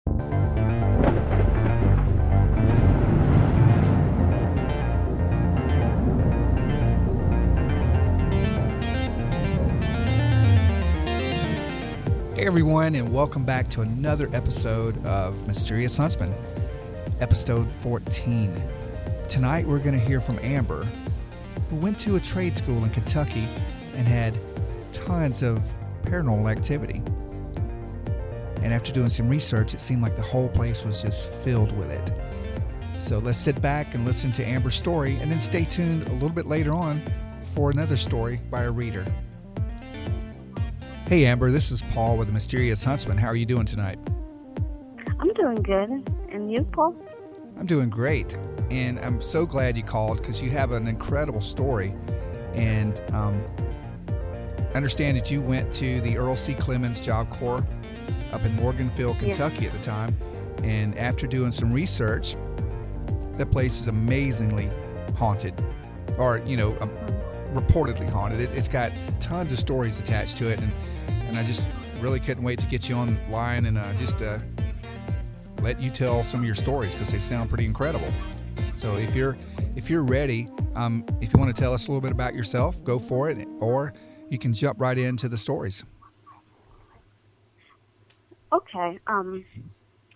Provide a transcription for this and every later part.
Hey everyone, and welcome back to another episode of Mysterious Huntsman, episode 14. Tonight we're going to hear from Amber, who went to a trade school in Kentucky and had tons of paranormal activity. And after doing some research, it seemed like the whole place was just filled with it. So let's sit back and listen to Amber's story, and then stay tuned a little bit later on for another story by a reader. Hey Amber, this is Paul with the Mysterious Huntsman. How are you doing tonight? I'm doing good. And you, Paul? I'm doing great. And I'm so glad you called because you have an incredible story. And I understand that you went to the Earl C. Clemens Job Corps up in Morganfield, Kentucky at the time. And after doing some research, that place is amazingly haunted. Or, reportedly haunted. It's got tons of stories attached to it, and I just really couldn't wait to get you online and just let you tell some of your stories because they sound pretty incredible. So if you're ready, if you want to tell us a little bit about yourself, go for it, or you can jump right into the stories. Okay.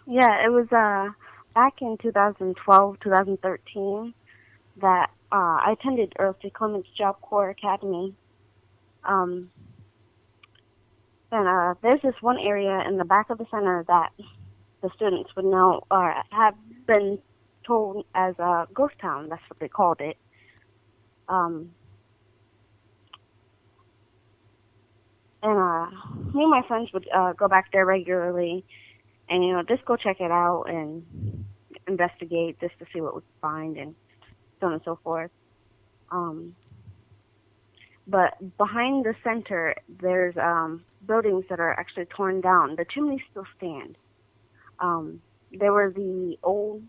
It was back in 2012, 2013 that I attended Earl C. Clemens Job Corps Academy. And there's this one area in the back of the center that the students would know or have been told as a ghost town. That's what they called it. Me and my friends would go back there regularly and, just go check it out and investigate just to see what we could find and so on and so forth. But behind the center, there's buildings that are actually torn down. The chimneys still stand. There were the old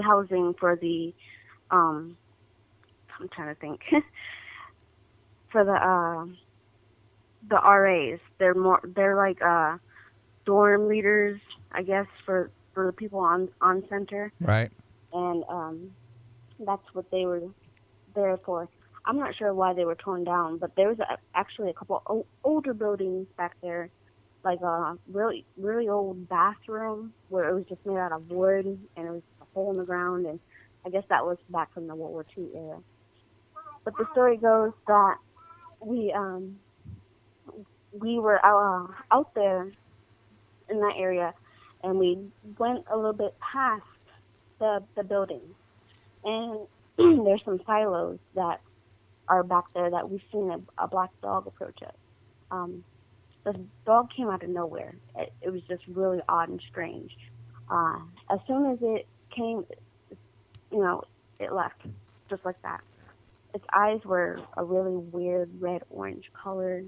housing for the I'm trying to think for the RAs. They're like dorm leaders, I guess, for the people on center. Right. And that's what they were there for. I'm not sure why they were torn down, but there was actually a couple older buildings back there, like a really, really old bathroom where it was just made out of wood and it was a hole in the ground, and I guess that was back from the World War II era. But the story goes that we were out there in that area, and we went a little bit past the building, and there's some silos that are back there that we've seen a black dog approach us. The dog came out of nowhere. It was just really odd and strange. As soon as it came, it left, just like that. Its eyes were a really weird red-orange color.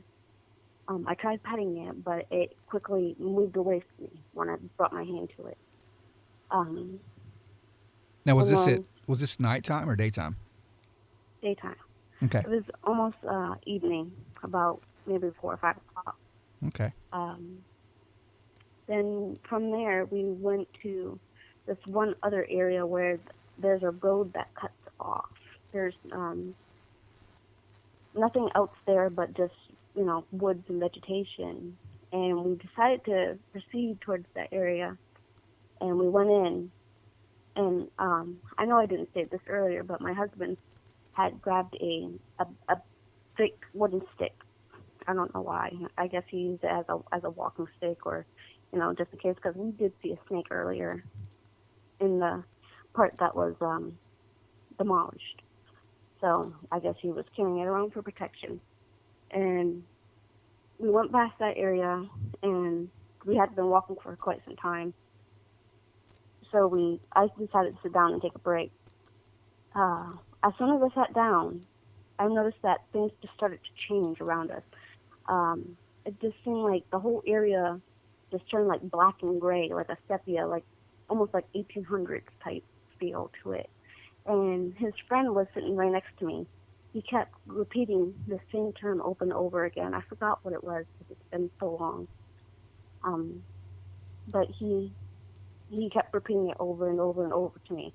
I tried petting it, but it quickly moved away from me when I brought my hand to it. Now, was this nighttime or daytime? Daytime. Okay. It was almost evening, about maybe 4 or 5 o'clock. Okay. Then from there, we went to this one other area where there's a road that cuts off. There's nothing else there but just, woods and vegetation. And we decided to proceed towards that area. And we went in. And I know I didn't say this earlier, but my husband had grabbed a thick wooden stick. I don't know why. I guess he used it as a walking stick, or just in case, because we did see a snake earlier in the part that was demolished. So I guess he was carrying it around for protection. And we went past that area, and we had been walking for quite some time. So I decided to sit down and take a break. As soon as I sat down, I noticed that things just started to change around us. It just seemed like the whole area just turned like black and gray, like a sepia, like almost like 1800s type feel to it. And his friend was sitting right next to me. He kept repeating the same term over and over again. I forgot what it was because it's been so long. Um, but he kept repeating it over and over and over to me.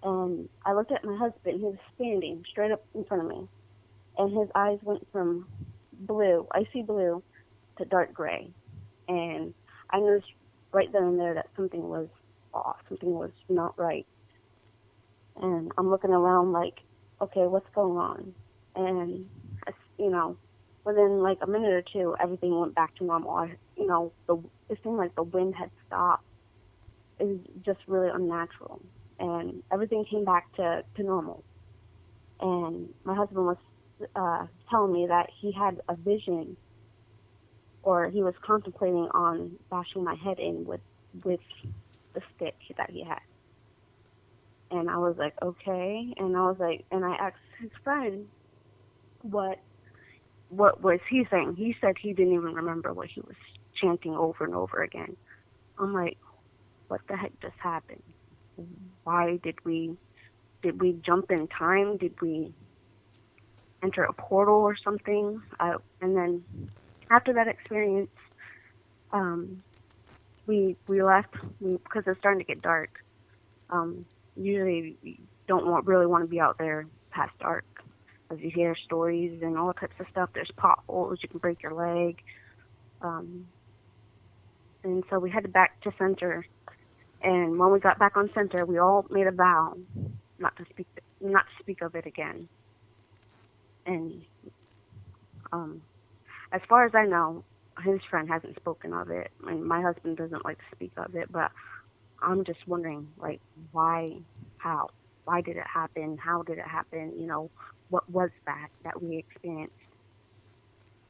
And I looked at my husband. He was standing straight up in front of me, and his eyes went from blue, icy blue, to dark gray. And I noticed right then and there that something was off, something was not right. And I'm looking around like, okay, what's going on? And you know, within like a minute or two, everything went back to normal. It seemed like the wind had stopped. It was just really unnatural, and everything came back to normal. And my husband was telling me that he had a vision, or he was contemplating on bashing my head in with the stick that he had. And I was like, okay. And I asked his friend, what was he saying? He said he didn't even remember what he was chanting over and over again. I'm like, what the heck just happened? Why did we jump in time? Did we enter a portal or something? And then after that experience, we left because it was starting to get dark. Usually, you don't really want to be out there past dark, as you hear stories and all types of stuff. There's potholes, you can break your leg. And so we headed back to center. And when we got back on center, we all made a vow not to speak of it again. And as far as I know, his friend hasn't spoken of it, and my husband doesn't like to speak of it. But I'm just wondering, like, why, how, why did it happen? How did it happen? What was that we experienced?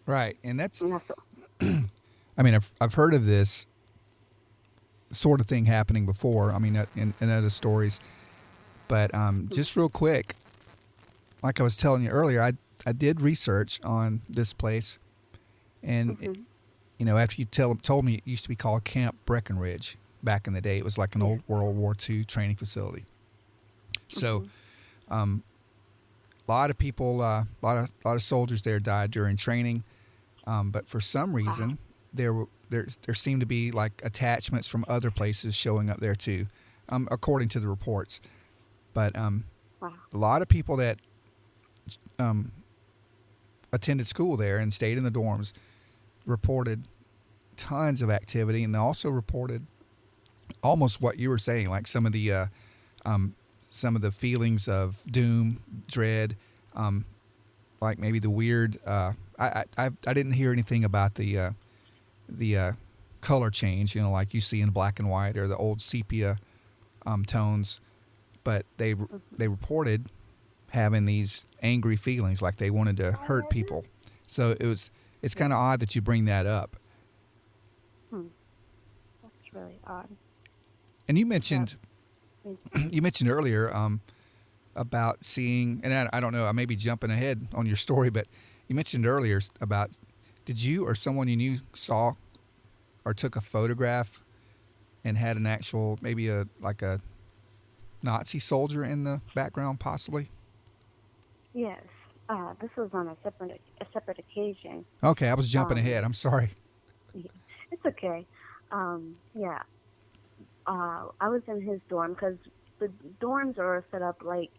Right, and that's. And that's I mean, I've heard of this sort of thing happening before. I mean, in other stories, but just real quick, like I was telling you earlier, I did research on this place, and after you told me it used to be called Camp Breckenridge back in the day. It was like an old World War II training facility. So, a lot of people, a lot of soldiers there died during training, but for some reason there seemed to be like attachments from other places showing up there too, according to the reports. But a lot of people that attended school there and stayed in the dorms reported tons of activity, and they also reported almost what you were saying, like some of the feelings of doom, dread, like maybe the weird. I didn't hear anything about the color change, like you see in black and white or the old sepia tones, but they reported having these angry feelings, like they wanted to hurt people. So it's kind of odd that you bring that up. That's really odd. And you mentioned earlier about seeing, and I don't know, I may be jumping ahead on your story, but you mentioned earlier about, did you or someone you knew saw or took a photograph and had an actual, maybe a Nazi soldier in the background, possibly? Yes. This was on a separate occasion. Okay, I was jumping ahead. I'm sorry. It's okay. Yeah. I was in his dorm because the dorms are set up like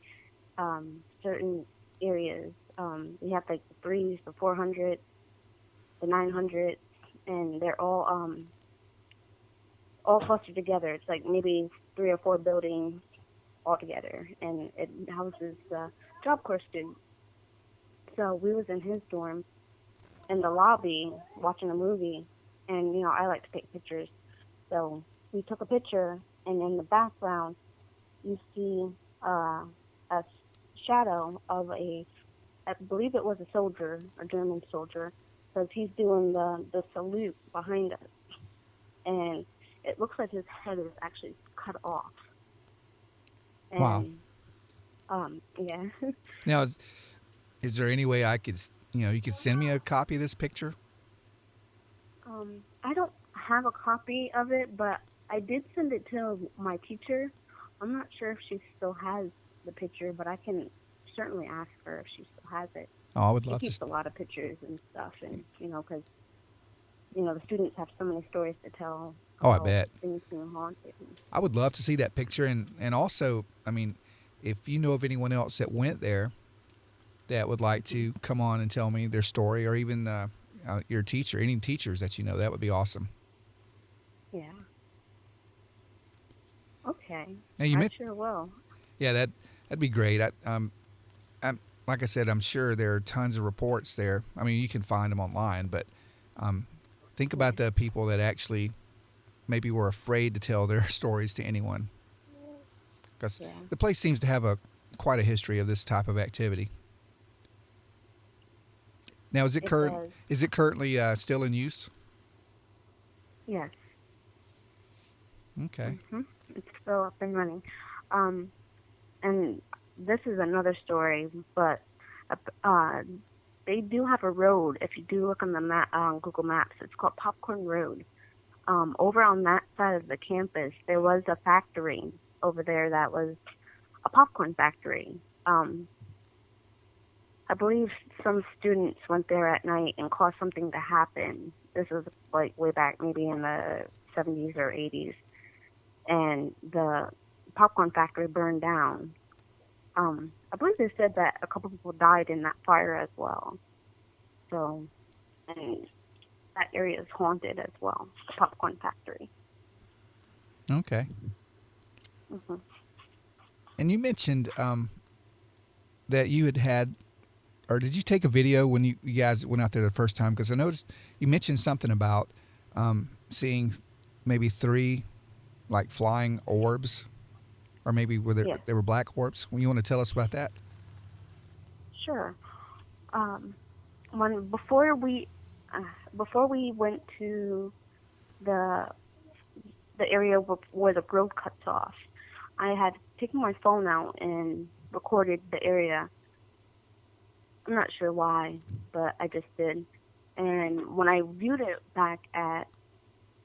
certain areas. We have like the 3s, the 400, the 900, and they're all clustered together. It's like maybe 3 or 4 buildings all together, and it houses Job Corps students. So we was in his dorm in the lobby watching a movie, and I like to take pictures. So we took a picture, and in the background you see a shadow of I believe it was a soldier, a German soldier, because he's doing the salute behind us, and it looks like his head is actually cut off. And, wow. Yeah. Now, is there any way I could, you could send me a copy of this picture? I don't have a copy of it, but I did send it to my teacher. I'm not sure if she still has the picture, but I can certainly ask her if she still has it. Oh, I would love to. She keeps to. a lot of pictures and stuff, and because the students have so many stories to tell Oh, I about bet. things being haunted. I would love to see that picture, and also, I mean, if you know of anyone else that went there that would like Hmm. to come on and tell me their story, or even your teacher, any teachers that you know, that would be awesome. Yeah. Okay. Now you I meant, sure will. yeah, that'd be great. I'm like I said, I'm sure there are tons of reports there. I mean, you can find them online, but um, think Yeah. about the people that actually maybe were afraid to tell their stories to anyone, because Yeah. the place seems to have a quite a history of this type of activity. Now, It does. is it currently still in use? Yes. Okay. It's still up and running. Um, and this is another story, but uh, they do have a road. If you do look on the on Google Maps, it's called Popcorn Road. Over on that side of the campus, there was a factory over there that was a popcorn factory. Um, I believe some students went there at night and caused something to happen. This was like way back, maybe in the 70s or 80s, and the popcorn factory burned down. I believe they said that a couple people died in that fire as well. So, and that area is haunted as well, the popcorn factory. Okay. Hmm. And you mentioned that you had, or did you take a video when you guys went out there the first time? Because I noticed you mentioned something about seeing maybe three like flying orbs, or maybe Yes, they were black orbs. You want to tell us about that? sure. Um, when uh, before we went to the area where the road cuts off, I had taken my phone out and recorded the area. I'm not sure why, but I just did. And when I viewed it back at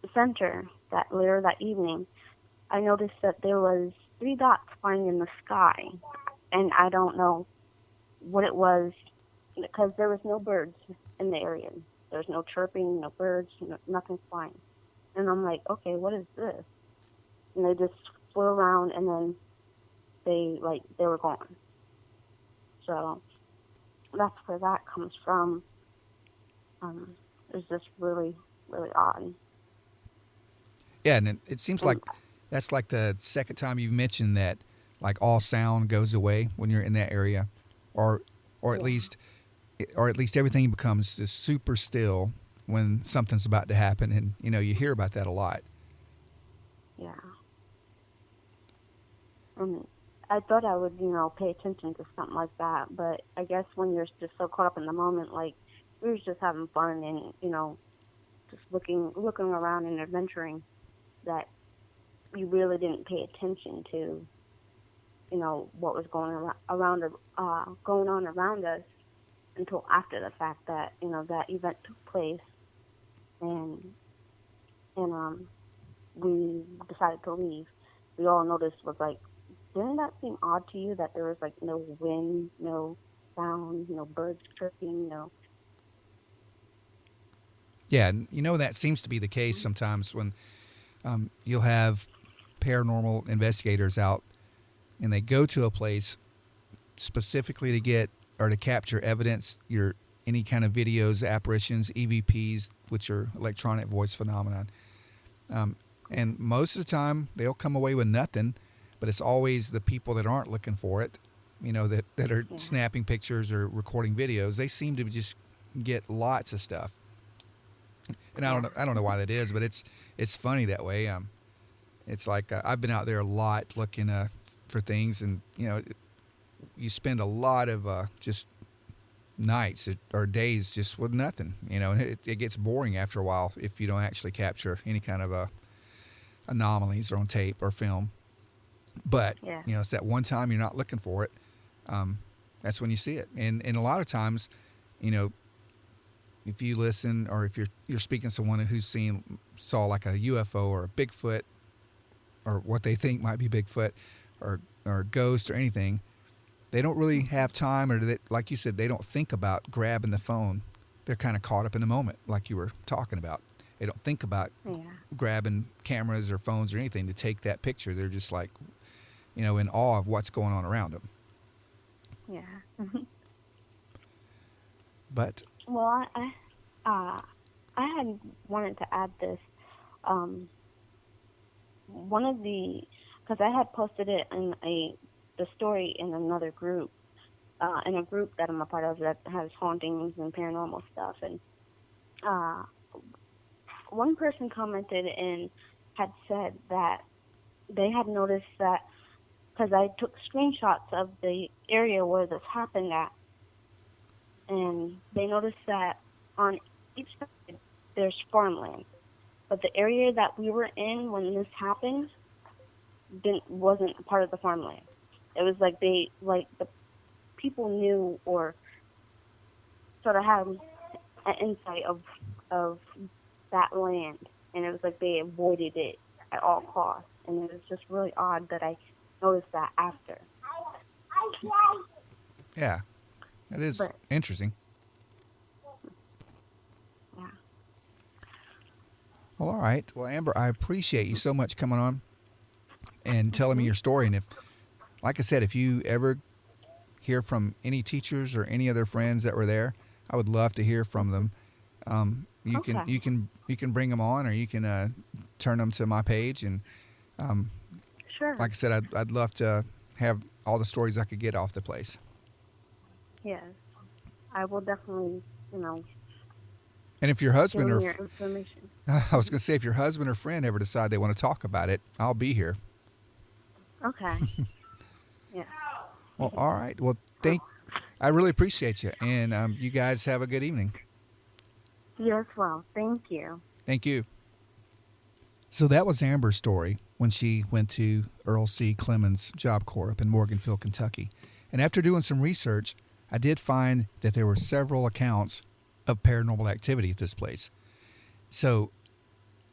the center that later that evening, I noticed that there was three dots flying in the sky, and I don't know what it was because there was no birds in the area. There's no chirping, no birds, nothing flying. And I'm like, okay, what is this? And they just flew around, and then they were gone. So that's where that comes from. It's just really, really odd. Yeah, and it seems like And that's like the second time you've mentioned that, like all sound goes away when you're in that area, or or at yeah, least or at least everything becomes just super still when something's about to happen, and you hear about that a lot. yeah. And I thought I would, pay attention to something like that, but I guess when you're just so caught up in the moment, like we were just having fun and just looking around and adventuring, that we really didn't pay attention to, what was going on around us until after the fact that that event took place, and and we decided to leave. We all noticed was like, didn't that seem odd to you that there was like no wind, no sound, no birds chirping, no. Yeah, and that seems to be the case sometimes when you'll have paranormal investigators out and they go to a place specifically to get or to capture evidence, your any kind of videos, apparitions, EVPs, which are electronic voice phenomenon. Um, and most of the time, they'll come away with nothing, but it's always the people that aren't looking for it, that are Yeah, snapping pictures or recording videos. They seem to just get lots of stuff, and yeah, I don't know why that is, but it's funny that way. It's like I've been out there a lot looking for things, and you spend a lot of just nights or days just with nothing, and it gets boring after a while if you don't actually capture any kind of anomalies on tape or film. But yeah, it's that one time you're not looking for it. Um, that's when you see it, and a lot of times, you know, if you listen or if you're speaking to someone who's saw like a UFO or a Bigfoot or what they think might be Bigfoot or ghost or anything, they don't really have time, or like you said, they don't think about grabbing the phone. They're kind of caught up in the moment, like you were talking about. They don't think about Yeah. grabbing cameras or phones or anything to take that picture. They're just like, in awe of what's going on around them. Yeah. But Well, I had wanted to add this. One of because I had posted it in the story in another group, in a group that I'm a part of that has hauntings and paranormal stuff, and one person commented and had said that they had noticed that, because I took screenshots of the area where this happened at, and they noticed that on each side there's farmland, but the area that we were in when this happened wasn't part of the farmland. It was like the people knew or sort of had an insight of that land, and it was like they avoided it at all costs, and it was just really odd that I noticed that after. yeah, it is interesting. Yeah. Well, all right. Well, Amber, I appreciate you so much coming on and telling me your story. And like I said, if you ever hear from any teachers or any other friends that were there, I would love to hear from them. You can bring them on, or you can turn them to my page, and Sure. like I said, I'd love to have all the stories I could get off the place. Yes. I will definitely, And if your husband give or them your information. I was going to say, if your husband or friend ever decide they want to talk about it, I'll be here. Okay. Yeah. Well, all right. Well, I really appreciate you, and you guys have a good evening. You as well. Thank you. Thank you. So that was Amber's story when she went to Earl C. Clemens Job Corps up in Morganville, Kentucky. And after doing some research, I did find that there were several accounts of paranormal activity at this place. So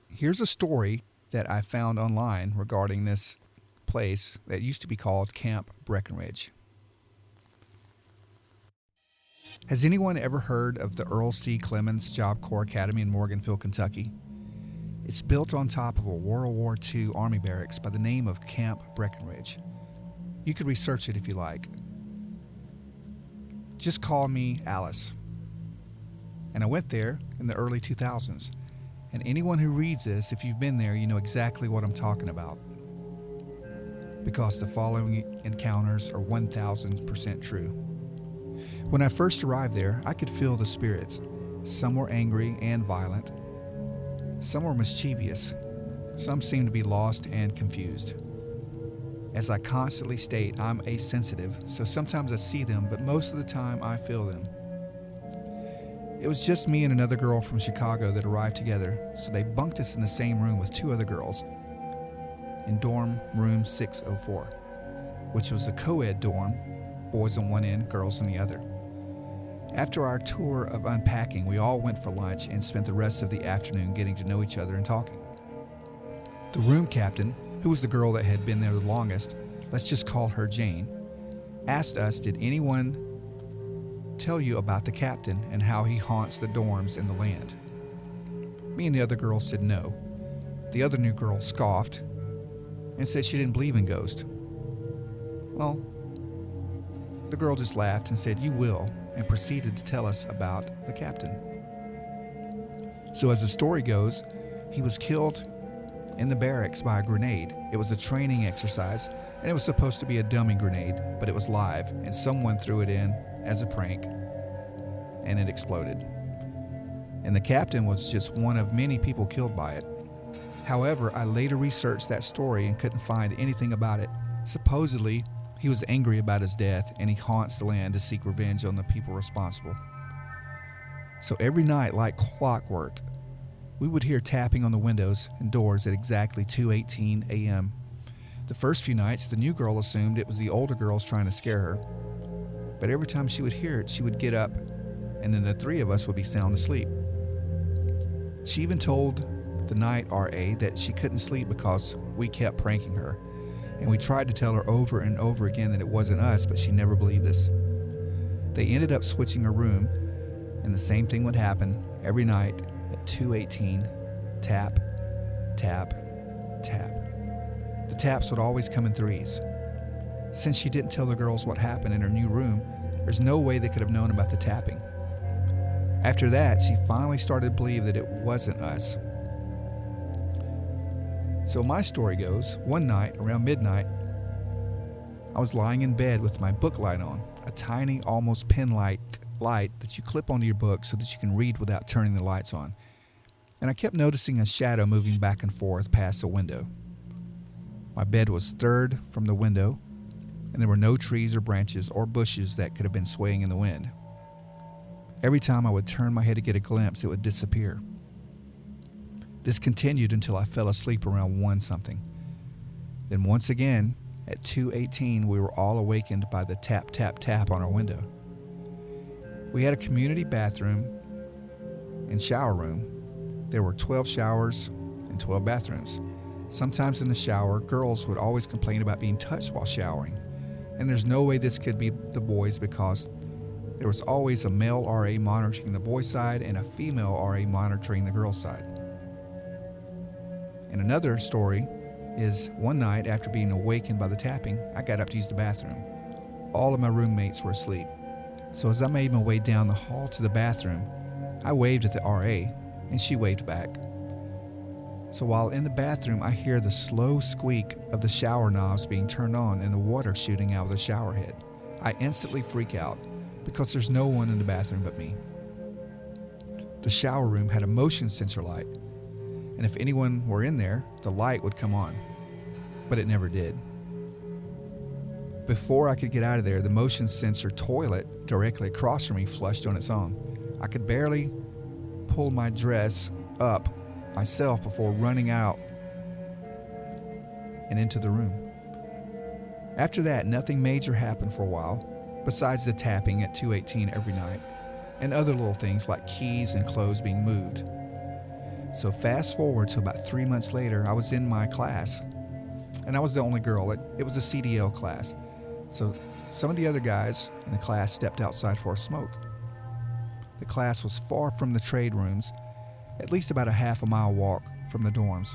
here's a story that I found online regarding this place that used to be called Camp Breckenridge. Has anyone ever heard of the Earl C. Clemens Job Corps Academy in Morganville, Kentucky? It's built on top of a World War II Army barracks by the name of Camp Breckenridge. You could research it if you like. Just call me Alice. And I went there in the early 2000s. And anyone who reads this, if you've been there, you know exactly what I'm talking about. Because the following encounters are 1000% true. When I first arrived there, I could feel the spirits. Some were angry and violent. Some were mischievous. Some seemed to be lost and confused. As I constantly state, I'm asensitive, so sometimes I see them, but most of the time I feel them. It was just me and another girl from Chicago that arrived together, so they bunked us in the same room with two other girls in dorm room 604, which was a co-ed dorm, boys on one end, girls on the other. After our tour of unpacking, we all went for lunch and spent the rest of the afternoon getting to know each other and talking. The room captain, who was the girl that had been there the longest, let's just call her Jane, asked us, did anyone tell you about the captain and how he haunts the dorms and the land? Me and the other girl said no. The other new girl scoffed and said she didn't believe in ghosts. Well, the girl just laughed and said, you will, and proceeded to tell us about the captain. So as the story goes, he was killed in the barracks by a grenade. It was a training exercise, and it was supposed to be a dummy grenade, but it was live, and someone threw it in as a prank, and it exploded. And the captain was just one of many people killed by it. However, I later researched that story and couldn't find anything about it. Supposedly, he was angry about his death, and he haunts the land to seek revenge on the people responsible. So every night, like clockwork, we would hear tapping on the windows and doors at exactly 2:18 a.m. The first few nights, the new girl assumed it was the older girls trying to scare her. But every time she would hear it, she would get up, and then the three of us would be sound asleep. She even told the night RA that she couldn't sleep because we kept pranking her. And we tried to tell her over and over again that it wasn't us, but she never believed us. They ended up switching her room, and the same thing would happen every night at 2:18 Tap, tap, tap. The taps would always come in threes. Since she didn't tell the girls what happened in her new room, there's no way they could have known about the tapping. After that, she finally started to believe that it wasn't us. So my story goes, one night around midnight, I was lying in bed with my book light on, a tiny, almost pen-like light that you clip onto your book so that you can read without turning the lights on. And I kept noticing a shadow moving back and forth past the window. My bed was third from the window, and there were no trees or branches or bushes that could have been swaying in the wind. Every time I would turn my head to get a glimpse, it would disappear. This continued until I fell asleep around 1 something. Then once again, at 2:18, we were all awakened by the tap, tap, tap on our window. We had a community bathroom and shower room. There were 12 showers and 12 bathrooms. Sometimes in the shower, girls would always complain about being touched while showering. And there's no way this could be the boys because there was always a male RA monitoring the boys' side and a female RA monitoring the girls' side. And another story is one night after being awakened by the tapping, I got up to use the bathroom. All of my roommates were asleep. So as I made my way down the hall to the bathroom, I waved at the RA and she waved back. So while in the bathroom, I hear the slow squeak of the shower knobs being turned on and the water shooting out of the shower head. I instantly freak out because there's no one in the bathroom but me. The shower room had a motion sensor light, and if anyone were in there, the light would come on, but it never did. Before I could get out of there, the motion sensor toilet directly across from me flushed on its own. I could barely pull my dress up myself before running out and into the room. After that, nothing major happened for a while, besides the tapping at 2:18 every night, and other little things like keys and clothes being moved. So fast forward to about 3 months later, I was in my class, and I was the only girl. It was a CDL class. So some of the other guys in the class stepped outside for a smoke. The class was far from the trade rooms, at least about a half a mile walk from the dorms.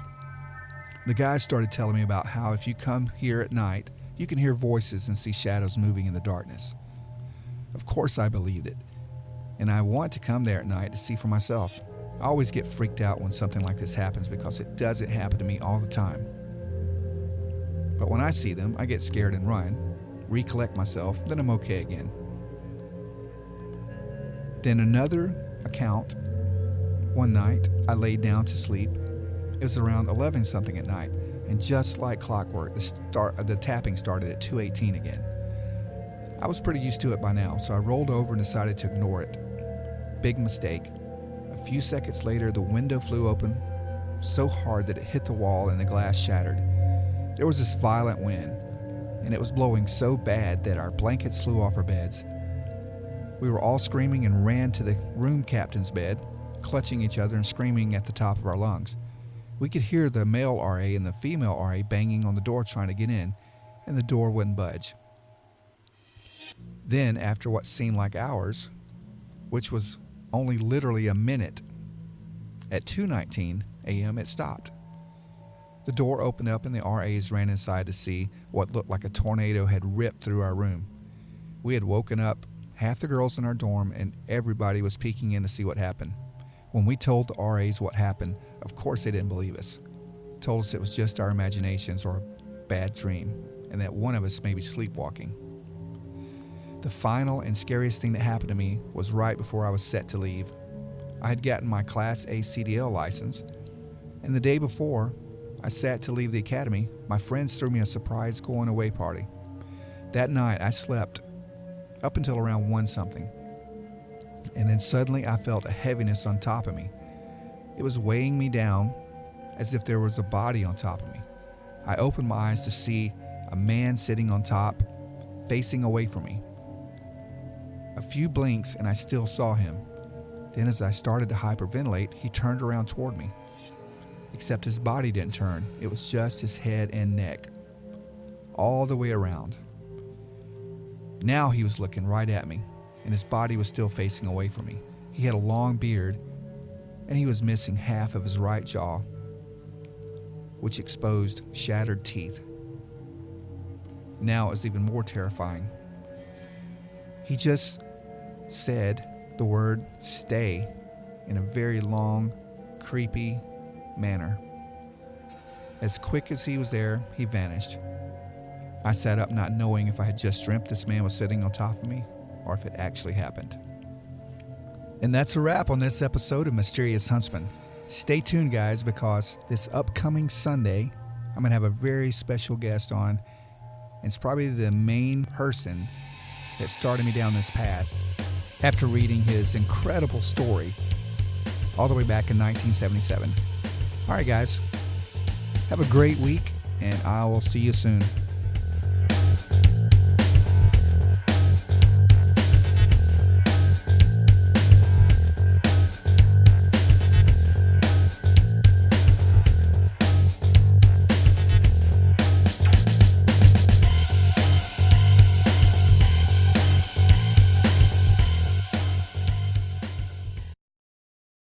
The guys started telling me about how if you come here at night, you can hear voices and see shadows moving in the darkness. Of course I believed it, and I want to come there at night to see for myself. I always get freaked out when something like this happens because it doesn't happen to me all the time. But when I see them, I get scared and run, recollect myself, then I'm okay again. Then another account. One night, I laid down to sleep. It was around 11 something at night, and just like clockwork, the tapping started at 2:18 again. I was pretty used to it by now, so I rolled over and decided to ignore it. Big mistake. A few seconds later, the window flew open so hard that it hit the wall and the glass shattered. There was this violent wind, and it was blowing so bad that our blankets flew off our beds. We were all screaming and ran to the room captain's bed, clutching each other and screaming at the top of our lungs. We could hear the male RA and the female RA banging on the door trying to get in, and the door wouldn't budge. Then, after what seemed like hours, which was only literally a minute, at 2:19 a.m. it stopped. The door opened up and the RAs ran inside to see what looked like a tornado had ripped through our room. We had woken up half the girls in our dorm and everybody was peeking in to see what happened. When we told the RAs what happened, of course they didn't believe us. Told us it was just our imaginations or a bad dream, and that one of us may be sleepwalking. The final and scariest thing that happened to me was right before I was set to leave. I had gotten my Class A CDL license, and the day before I sat to leave the academy, my friends threw me a surprise going away party. That night I slept up until around 1 something. And then suddenly I felt a heaviness on top of me. It was weighing me down as if there was a body on top of me. I opened my eyes to see a man sitting on top, facing away from me. A few blinks and I still saw him. Then as I started to hyperventilate, he turned around toward me. Except his body didn't turn. It was just his head and neck, all the way around. Now he was looking right at me, and his body was still facing away from me. He had a long beard, and he was missing half of his right jaw, which exposed shattered teeth. Now it was even more terrifying. He just said the word "stay" in a very long, creepy manner. As quick as he was there, he vanished. I sat up not knowing if I had just dreamt this man was sitting on top of me or if it actually happened. And that's a wrap on this episode of Mysterious Huntsman. Stay tuned, guys, because this upcoming Sunday, I'm going to have a very special guest on. And it's probably the main person that started me down this path after reading his incredible story all the way back in 1977. All right, guys. Have a great week, and I will see you soon.